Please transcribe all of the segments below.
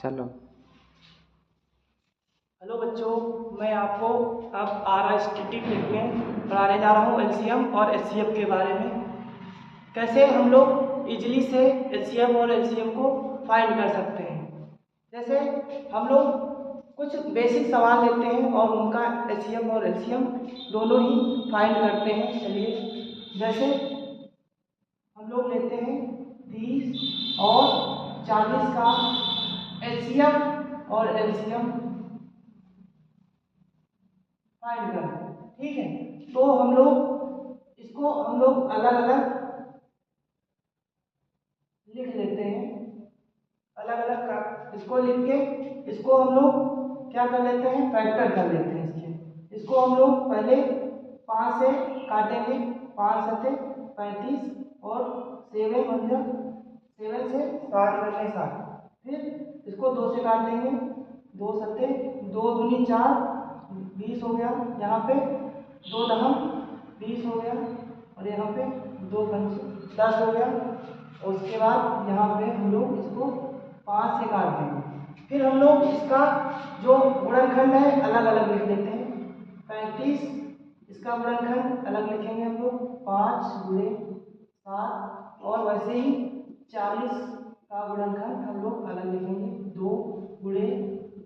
चलो। हेलो बच्चों, मैं आपको अब आरा स्टैटिस्टिक्स में पढ़ाने जा रहा हूँ एलसीएम और एचसीएफ के बारे में। कैसे हम लोग इजीली से एलसीएम और एचसीएफ को फाइंड कर सकते हैं। जैसे हम लोग कुछ बेसिक सवाल लेते हैं और उनका एचसीएम और एलसीएम दोनों ही फाइंड करते हैं। चलिए, जैसे हम लोग लेते हैं 30 और 40 का एचसीएम और एलसीएम फाइंड करना, ठीक है। तो हम लोग अलग अलग लिख लेते हैं, अलग अलग का इसको लिख के इसको हम लोग क्या कर लेते हैं, फैक्टर कर लेते हैं इसको हम लोग पहले 5 से काटेंगे, 5 सते 35 और 7 से 60 करने 60। फिर इसको 2 से काट देंगे, 2 सते 2 दूनी 4 20 हो गया, यहाँ पे 2 दहम 20 हो गया और यहाँ पे 2 पंचे 10 हो गया। और उसके बाद यहाँ पे हम लोग इसको 5 से काट देंगे। फिर हम लोग इसका जो गुणनखंड है अलग अलग लिख देते हैं। 35 इसका गुणनखंड अलग लिखेंगे हम लोग 5 गुणे 7, और वैसे ही 40 का गुणनखंड हम लोग अलग लिखेंगे 2 गुणे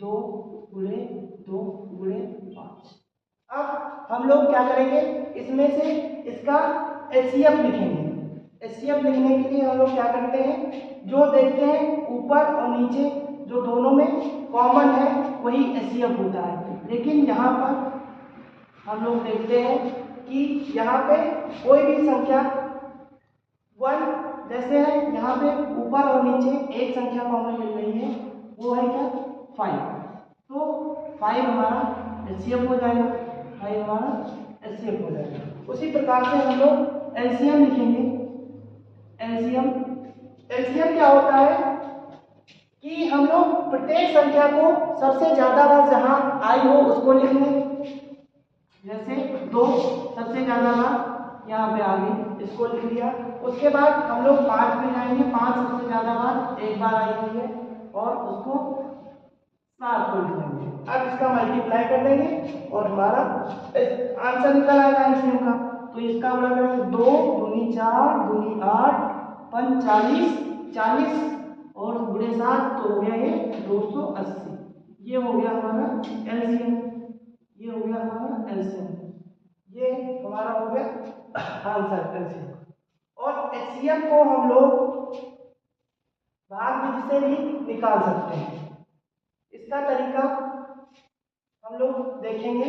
2 गुणे 2 गुणे 5। अब हम लोग क्या करेंगे, इसमें से इसका एचसीएफ लिखेंगे। एचसीएफ लिखने के लिए हम लोग क्या करते हैं, जो देखते हैं ऊपर और नीचे जो दोनों में कॉमन है वही एचसीएफ होता है। लेकिन यहाँ पर हम लोग देखते हैं कि यहाँ पे कोई भी संख्या 1 जैसे है, यहाँ पे ऊपर और नीचे एक संख्या कॉमन मिल रही है, वो है क्या, 5। तो 5 हमारा एचसीएफ हो जाएगा, 5 हमारा एचसीएफ हो जाएगा। उसी प्रकार से हम लोग एलसीएम लिखेंगे। एलसीएम क्या होता है कि हम लोग प्रत्येक संख्या को सबसे ज्यादा बार जहां आई हो उसको लिख लें। जैसे 2 सबसे ज्यादा बार यहाँ पे आ गई, इसको लिख लिया। उसके बाद हम लोग 5 पे जाएंगे, 5 सबसे ज्यादा बार एक बार आई हुई है और उसको 7 को लिख लेंगे। अब इसका मल्टीप्लाई कर देंगे और हमारा आंसर निकल आएगा एलसीएम का। तो इसका बड़ा करेंगे 2 दूनी 4 दूनी 8 5 40 40 और गुणे 7, तो हो गया ये 280। ये हो गया हमारा एलसीएम, ये हो गया हमारा एलसीएम, ये हमारा हो गया आंसर एलसीएम। और एचसीएम को हम लोग भाग विधि से भी निकाल सकते हैं। इसका तरीका हम लोग देखेंगे।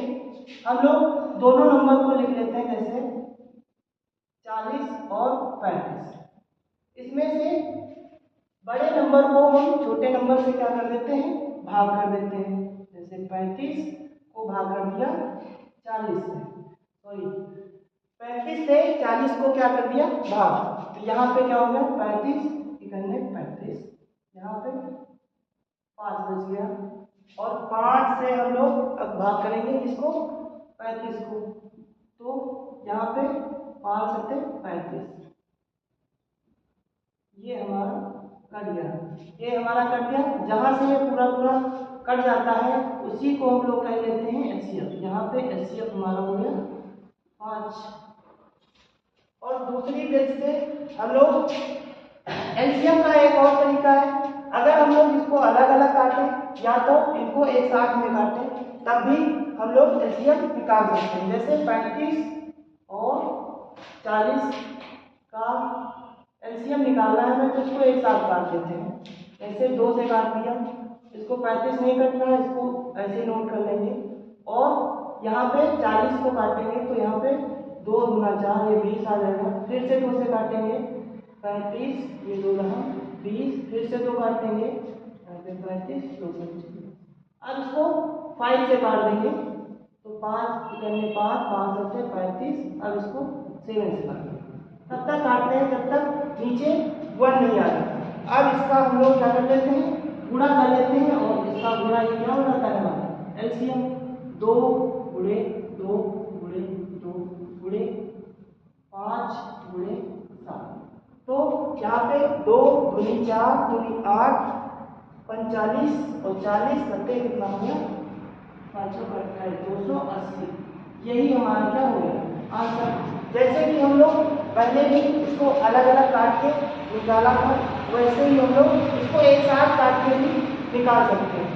हम लोग दोनों नंबर को लिख लेते हैं, जैसे 40 और 35। इसमें से बड़े नंबर को हम छोटे नंबर से क्या कर देते हैं, भाग कर देते हैं। जैसे 35 को भाग कर दिया 40 से, सॉरी 35 से 40 को क्या कर दिया, भाग। तो यहाँ पे क्या हो गया, 35 इकन्ने 35, यहाँ पे 5 बच गया। और 5 से हम लोग अब भाग करेंगे इसको 35 को, तो यहाँ पे 5 सत्ते 35, ये हमारा कट गया, ये हमारा कट गया। जहां से ये पूरा पूरा कट जाता है उसी को हम लोग कह लेते हैं एचसीएफ। यहाँ पे एचसीएफ हमारा हो गया 5। और दूसरी बेस से हम लोग एलसीएम का एक और तरीका है। अगर हम लोग इसको अलग अलग काटें या तो इनको एक साथ में काटें, तब भी हम लोग एलसीएम निकाल सकते हैं। जैसे 35 और 40 का एलसीएम निकालना है हमें, तो इसको एक साथ काट देते हैं। ऐसे 2 से काट दिया, इसको 35 नहीं कटना है, इसको ऐसे नोट कर लेंगे। और यहाँ पे 40 को काटेंगे तो यहाँ पे 2 दूना 4, ये 20 आ जाएगा। फिर से 2 से काटेंगे 35, ये 2 दहम 20, फिर से 2 काटेंगे, यहाँ पे 35 2 25। अब इसको 5 से काट देंगे, तो 5 इकन्ने 5 5 सत्ते 35। अब इसको 7 से काट देंगे, तब तक काटते हैं जब तक नीचे 1 नहीं आ जाता। अब इसका हम लोग क्या कर लेते हैं, गुणा कर लेते हैं, और इसका गुणा ये क्या हो जाता है हमारा एलसीएम। 2 गुणे 2 गुणे 2 गुणे 5 गुणे 7। तो यहाँ पे 2 दूनी 4 दूनी 8 45 और 40 करते कितना हो गया 528 280। यही हमारा क्या हो गया आंसर। जैसे कि हम लोग पहले भी इसको अलग अलग काट के निकाला था, वैसे ही हम लोग इसको एक साथ काट के भी निकाल सकते हैं।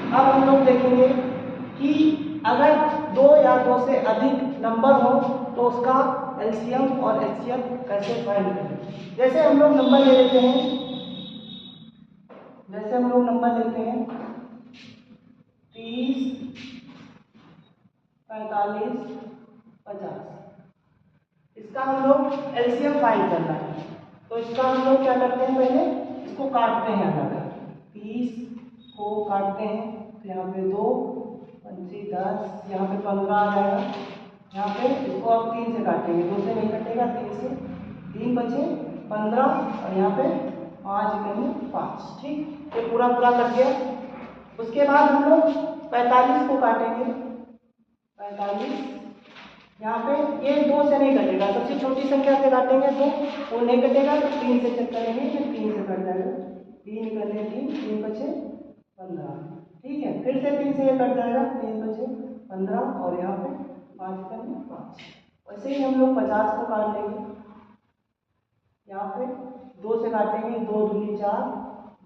अब हम लोग देखेंगे कि अगर 2 या 2 से अधिक नंबर हो तो उसका एलसीएम और एचसीएफ कैसे फाइंड करें। जैसे हम लोग नंबर ले लेते हैं, जैसे हम लोग नंबर लेते हैं 30 45 50, इसका हम लोग एलसीएम फाइंड करना है। तो इसका हम लोग क्या करते हैं, पहले इसको काटते हैं अलग। 30 को काटते हैं तो यहाँ पे 2 5 10, यहाँ पे 15 आ जाएगा। यहाँ पे इसको आप 3 से काटेंगे, 2 से नहीं कटेगा, 3 से, 3 बचे 15 और यहाँ पे 5 कहेंगे 5। ठीक, ये पूरा पूरा कट गया। उसके बाद हम लोग 45 को काटेंगे। 45 यहाँ पे ये 2 से नहीं कटेगा, सबसे छोटी संख्या से काटेंगे तो वो नहीं कटेगा, तो 3 से चेक करेंगे, फिर 3 से कट जाएगा। 3 करने 3 बचे 15। ठीक है, फिर से 3 से ये कट जाएगा, 3 बचे 15 और यहाँ पे 5 करने 5। वैसे ही हम लोग 50 को काट लेंगे। यहाँ पे 2 से काटेंगे, 2 दूनी 4,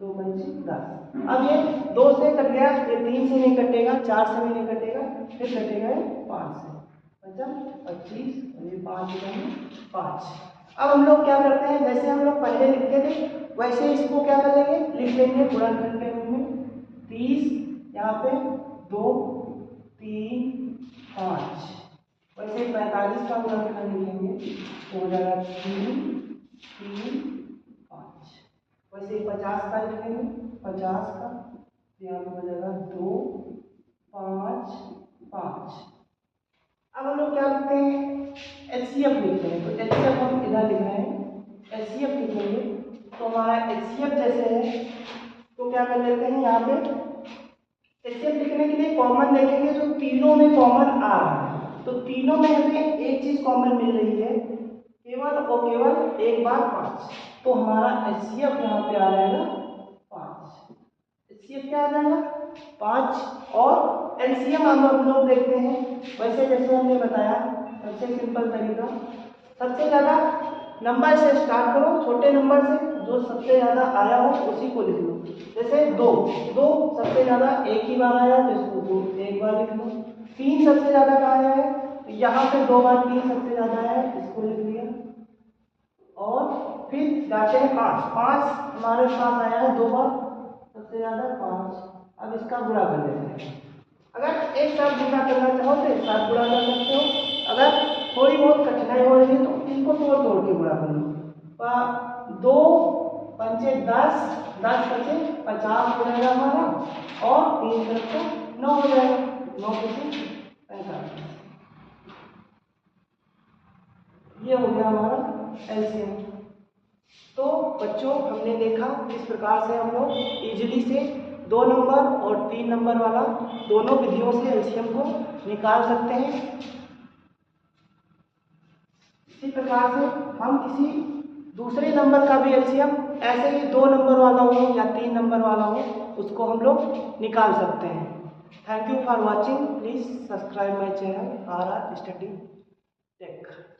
2 पंचे 10। अब ये 2 से कट गया, ये 3 से नहीं कटेगा, 4 से भी नहीं कटेगा, फिर कटेगा 5 से, 25 और ये 5 करेंगे 5। अब हम लोग क्या करते हैं, जैसे हम लोग पहले लिखते थे वैसे इसको क्या कर लेंगे, लिख लेंगे गुणनखंड के रूप में। 30 यहाँ पे 2 3 5, वैसे 45 का गुणनखंड लिखेंगे तो हो जाएगा 3 3 5। वैसे 50 का लिखेंगे, 50 का यहाँ पे हो जाएगा 2 5 5। अब हम लोग क्या लिखते हैं, एचसीएफ लिखते हैं। तो एचसीएफ हम इधर लिख रहे हैं, एचसीएफ लिखेंगे तो हमारा एचसीएफ जैसे है तो क्या कर लेते हैं, यहाँ पे एचसीएफ लिखने के लिए कॉमन देखेंगे, जो तीनों में कॉमन आ रहा है। तो तीनों में हमें एक चीज कॉमन मिल रही है, केवल और केवल एक बार 5। तो हमारा एचसीएफ यहाँ पे आ जाएगा 5। एचसीएफ क्या आ जाएगा 5। और एलसीएम हम लोग देखते हैं, वैसे जैसे हमने बताया सबसे सिंपल तरीका, सबसे ज़्यादा नंबर से स्टार्ट करो, छोटे नंबर से, जो सबसे ज़्यादा आया हो उसी को लिख लो। जैसे 2 सबसे ज़्यादा एक ही बार आया तो इसको 2 एक बार लिख लो। 3 सबसे ज़्यादा कहाँ आया है, तो यहाँ पे 2 बार 3 सबसे ज़्यादा आया है, इसको लिख लिया। और फिर जाते हैं 5 हमारे पास आया है 2 बार सबसे ज़्यादा 5। अब इसका गुणा कर लेते हैं। अगर एक साथ गुणा करना चाहो तो एक साथ गुणा कर सकते हो, अगर थोड़ी बहुत कठिनाई हो रही है तो इनको तोड़ तोड़ के गुणा कर लो। 2 पंचे 10, 10 पंचे 50 हो जाएगा हमारा, और 3 पंचे 9 हो जाएगा, 9 पंचे 45। ये हो गया हमारा एलसीएम। तो बच्चों हमने देखा किस प्रकार से हम लोग इजीली से 2 नंबर और 3 नंबर वाला दोनों विधियों से एलसीएम को निकाल सकते हैं। इसी प्रकार से हम किसी दूसरे नंबर का भी एलसीएम ऐसे ही 2 नंबर वाला हो या 3 नंबर वाला हो उसको हम लोग निकाल सकते हैं। Thank you for watching, please subscribe my channel RR study take.